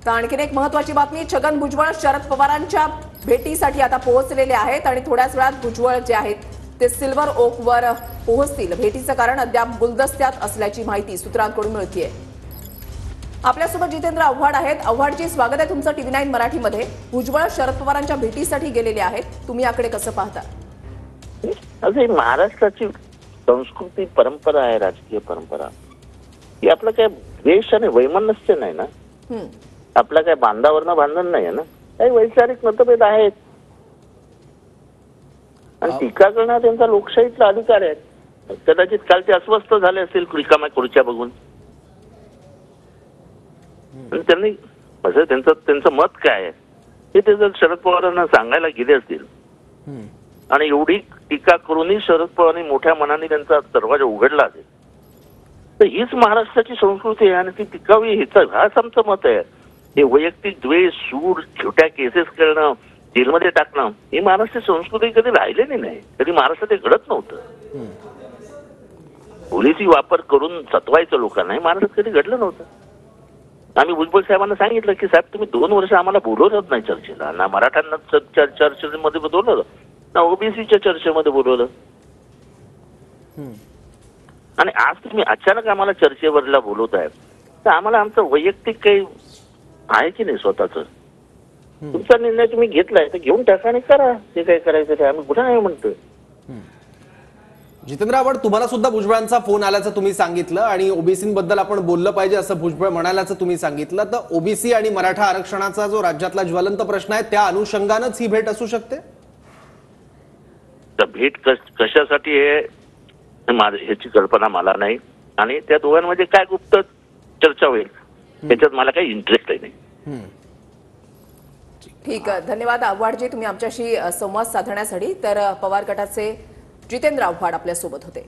तर आणखीन एक महत्त्वाची बातमी, छगन भुजबळ शरद पवारांच्या भेटीसाठी आता पोहोचलेले आहेत आणि थोड्याच वेळात भुजबळ जे आहेत ते सिल्वर ओकवर पोहोचतील। भेटीचं कारण अद्याप गुलदस्त्यात असल्याची माहिती सूत्रांकडून मिळतेय। आपल्यासोबत जितेंद्र आव्हाड आहेत। आव्हाडजी, स्वागत आहे तुमचं TV9 मराठीमध्ये। भुजबळ शरद पवारांच्या भेटीसाठी गेलेले आहेत, तुम्ही याकडे कसं पाहता? असे महाराष्ट्राची संस्कृती परंपरा आहे, राजकीय परंपरा ही आपलं काय द्वेष आणि वैमनस्य नाही ना, आपला काय बांधावरनं बांधण नाही आहे ना, काही वैचारिक मतभेद आहेत आणि टीका करणं त्यांचा लोकशाहीचा अधिकार आहे। कदाचित काल ते अस्वस्थ झाले असतील रिकाम्या खुर्च्या बघून आणि त्यांनी असं त्यांचं मत काय आहे हे ते जर शरद पवारांना सांगायला गेले असतील आणि एवढी टीका करूनही शरद पवारांनी मोठ्या मनाने त्यांचा दरवाजा उघडला असेल तर हीच महाराष्ट्राची संस्कृती आहे आणि ती टिकावी हाच आमचं मत आहे। हे वैयक्तिक द्वेष, सूड, छोट्या केसेस करणं, जेलमध्ये टाकणं ही महाराष्ट्राची संस्कृती कधी राहिलेली नाही, कधी महाराष्ट्रात हे घडत नव्हतं। पोलिसी वापर करून सतवायचं लोकांना हे महाराष्ट्रात कधी घडलं नव्हतं। आम्ही भुजबळ साहेबांना सांगितलं की साहेब तुम्ही 2 वर्ष आम्हाला बोलवलंच नाही चर्चेला, ना मराठ्यांना चर्चेमध्ये बोलवलं ना ओबीसीच्या चर्चेमध्ये बोलवलं आणि आज तुम्ही अचानक आम्हाला चर्चेवरला बोलवत आहेत तर आम्हाला आमचं वैयक्तिक काही आहे की नाही स्वतःच, तुमचा निर्णय तुम्ही घेतलाय तर घेऊन टाका आणि करा ते काय करायचं ते, आम्ही कुठं नाही म्हणतोय। जितेंद्र आव्हाड, तुम्हाला सुद्धा भुजबळांचा फोन आल्याचं तुम्ही सांगितलं आणि ओबीसींबद्दल आपण बोललं पाहिजे असं भुजबळ म्हणाल्याचं तुम्ही सांगितलं, तर ओबीसी आणि मराठा आरक्षणाचा जो राज्यातला ज्वलंत प्रश्न आहे त्या अनुषंगानंच ही भेट असू शकते? तर भेट कशासाठी आहे ह्याची कल्पना मला नाही आणि त्या दोघांमध्ये काय गुप्त चर्चा होईल त्याच्यात मला काही इंटरेस्टही नाही। ठीक आहे, धन्यवाद आव्हाडजी तुम्ही आमच्याशी संवाद साधण्यासाठी। तर पवार गटाचे जितेंद्र आव्हाड आपल्या सोबत होते।